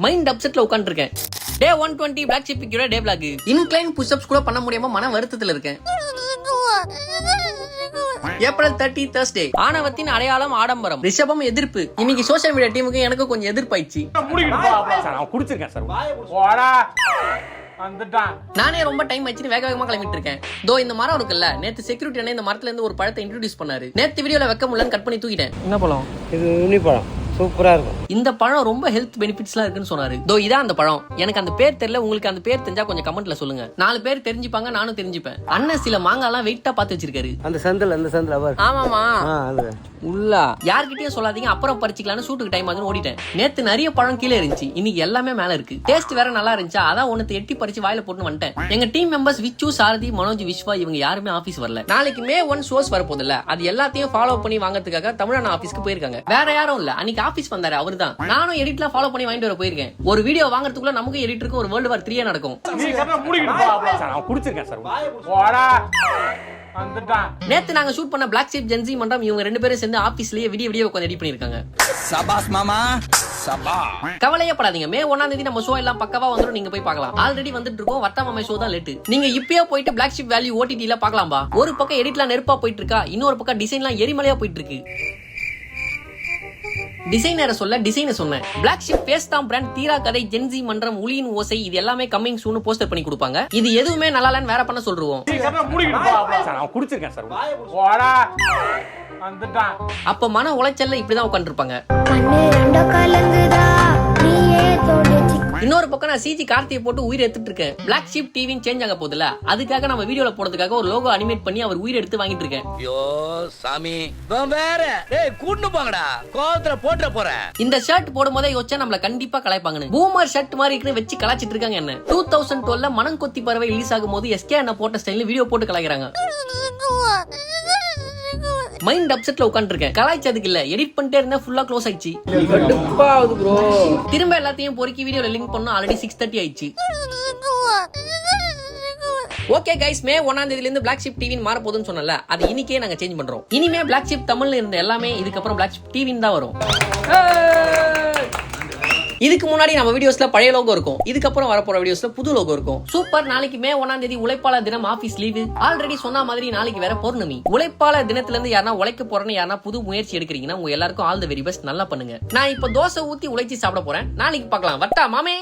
Mind அப்செட்ல உட்காந்துருக்கேன். டே 120 black ship பிக்கோட day black. Incline push-ups கூட பண்ண முடியாம மன வருத்தத்துல இருக்கேன். April 30 Thursday. ஆணவத்தின் அடையாளம் ஆடம்பரம். ரிஷபம் எதிர்ப்பு. இன்னைக்கு சோசியல் மீடியா டீமுக்கு எனக்கு கொஞ்சம் எதிர்ப்பாயிடுச்சு. நானே ரொம்ப டைம் ஆச்சு வேக வேகமா கிளம்பிட்டு இருக்கேன். தோ இந்த மரம் இருக்குல்ல, நேத்து செக்யூரிட்டி அண்ணே இந்த மரத்துல இருந்து ஒரு பழத்தை இன்ட்ரோடியூஸ் பண்ணாரு. நேத்து வீடியோல வைக்க முடியலன்னு கட் பண்ணி தூக்கிட்டேன். என்ன பழம் இது? உனி பழம் சூப்பரா இருக்கும். இந்த பழம் ரொம்ப ஹெல்த் பெனிஃபிட்ஸ்லாம் இருக்குன்னு சொன்னாரு. தோ இதான் அந்த பழம். எனக்கு அந்த பேர் தெரியல, உங்களுக்கு அந்த பேர் தெரிஞ்சா கொஞ்சம் கமெண்ட்ல சொல்லுங்க. 4 பேர் தெரிஞ்சுப்பாங்க, நானும் தெரிஞ்சுப்பேன். அண்ணன் சில மாங்காலாம் வெயிட்டா பாத்து வச்சிருக்காரு. அந்த சந்தில அவர். ஆமாமா அது உள்ளா யார்கிட்டயும் சொல்லாதீங்க, அப்புறம் பறிச்சுக்கலாம்னு ஷூட்டுக்கு டைம் ஆகுதுன்னு ஓடிட்டேன். நேத்து நிறைய பழம் கீழே இருந்துச்சு, இன்னைக்கு எல்லாமே மேல இருக்கு. டேஸ்ட் வேற நல்லா இருந்துச்சா, அதான் ஒன்னு எட்டி பறிச்சு வாயில போட்டு வந்துட்டேன். எங்க டீம் மெம்பர்ஸ் விச்சு, சாரதி, மனோஜ், விஸ்வா இவங்க யாருமே ஆபீஸ் வரல. நாளைக்கு May 1 ஷோஸ் வரப்போதில்ல, அது எல்லாத்தையும் ஃபாலோ பண்ணி வாங்கறதுக்காக தமிழ் ஆபீஸ்க்கு போயிருக்காங்க. வேற யாரும் இல்ல, அன்னைக்கு ஆபீஸ் வந்தாரு அவரு தான். நானும் எடிட்லாம் ஃபாலோ பண்ணி வாங்கிட்டு வர போயிருக்கேன். ஒரு வீடியோ வாங்குறதுக்குள்ள நமக்கு எடிட்டருக்கு ஒரு World War 3 நடக்கும். நேத்து நாங்க ஷூட் பண்ண பிளாக் ஷிப் ஜென்சி மன்றம் இவங்க 2 பேரும் சேர்ந்து ஆபீஸ்லயே வீடியோ உட்கார்ந்து எடிட் பண்ணிருக்காங்க. சபாஸ் மாமா சபா. கவலையே படாதீங்க, May 1 தேதி நம்ம ஷோ எல்லாம் பக்கவா வந்துரும், நீங்க போய் பார்க்கலாம். ஆல்ரெடி வந்துட்டு இருக்கோம். வட்டமாமை ஷோ தான் லேட். நீங்க இப்பயே போயிட்டு பிளாக் ஷிப் வேல்யூ ஓடிடில பார்க்கலாம்பா. ஒரு பக்கம் எடிட்லாம் நெருப்பா போயிட்டு இருக்கா, இன்னொரு பக்கம் டிசைன்லாம் எரிமலையா போயிட்டு இருக்கு. டிசைனரை சொல்ல டிசைனை சொன்னேன். Black sheep face Tom brand, தீரா கதை, ஜென்சி மன்றம், உளியின் ஓசை இது எல்லாமே கம்மிங் சூன் போஸ்டர் பண்ணி கொடுப்பாங்க. இது எதுவுமே நல்லா இல்லன்னு வேற பண்ண சொல்றோம். அப்ப மன உளைச்சல்ல இப்படிதான் உட்கார்ந்துருப்பாங்க. இன்னொரு பக்கம் நான் சிஜி கார்த்தியை போட்டு உயிர் எடுத்துட்டு இருக்கேன். பிளாக் ஷிப் டிவி சேஞ்ச் ஆக போகுதுல, அதுக்காக நம்ம வீடியோல போடுறதுக்காக ஒரு லோகோ அனிமேட் பண்ணி அவர் உயிர் எடுத்து வாங்கிட்டு இருக்கேன். ஐயோ சாமி வேற கூட்டு போங்கடா, கோவத்துல போட்டுற போறேன். இந்த ஷர்ட் போடும்போதே யோசிச்சா நம்மள கண்டிப்பா கலாய்ப்பாங்க. பூமர் ஷர்ட் மாதிரி இருக்குன்னு வச்சு கலாச்சிட்டு இருக்காங்க. என்ன 2012 மனங்கொத்தி பறவை ரிலீஸ் ஆகும் போது எஸ்கே அண்ணா போட்ட ஸ்டைல்ல வீடியோ போட்டு கலாய்க்கிறாங்க. மைண்ட் அப்செட்ல உட்காந்துருக்கேன். கலாய்ச்சதுக்கு இல்ல, எடிட் பண்ணிட்டே இருந்தா ஃபுல்லா க்ளோஸ் ஆயிடுச்சு. திரும்ப எல்லாத்தையும் பொறுக்கி வீடியோல லிங்க் பண்ணா ஆல்ரெடி 6:30 ஆயிடுச்சு. ஓகே கைஸ், May 1 தேதியில இருந்து பிளாக் ஷிப் டிவின்னு மாற போகுதுன்னு சொன்னல, அது இன்னைக்கே நாங்க சேஞ்ச் பண்றோம். இனிமே பிளாக் ஷிப் தமிழ்ல இருந்த எல்லாமே இதுக்கப்புறம் பிளாக் ஷிப் டிவின்னு தான் வரும். இதுக்கு முன்னாடி நம்ம வீடியோஸ்ல பழைய லோகோ இருக்கும், இதுக்கப்புறம் வரப்போற வீடியோஸ்ல புது லோகோ இருக்கும். சூப்பர். நாளைக்கு May 1 தேதி உழைப்பாளர் தினம், ஆபீஸ் லீவு. ஆல்ரெடி சொன்ன மாதிரி நாளைக்கு வேற பௌர்ணமி. உழைப்பாளர் தினத்துல இருந்து யாரா உழைக்க போறேன்னு யாரா புது முயற்சி எடுக்கிறீங்கன்னா உங்க எல்லாருக்கும் ஆல் தி வெரி பெஸ்ட். நல்லா பண்ணுங்க. நான் இப்ப தோசை ஊத்தி உழைச்சி சாப்பிட போறேன். நாளைக்கு பார்க்கலாம். வட்டா மாமே.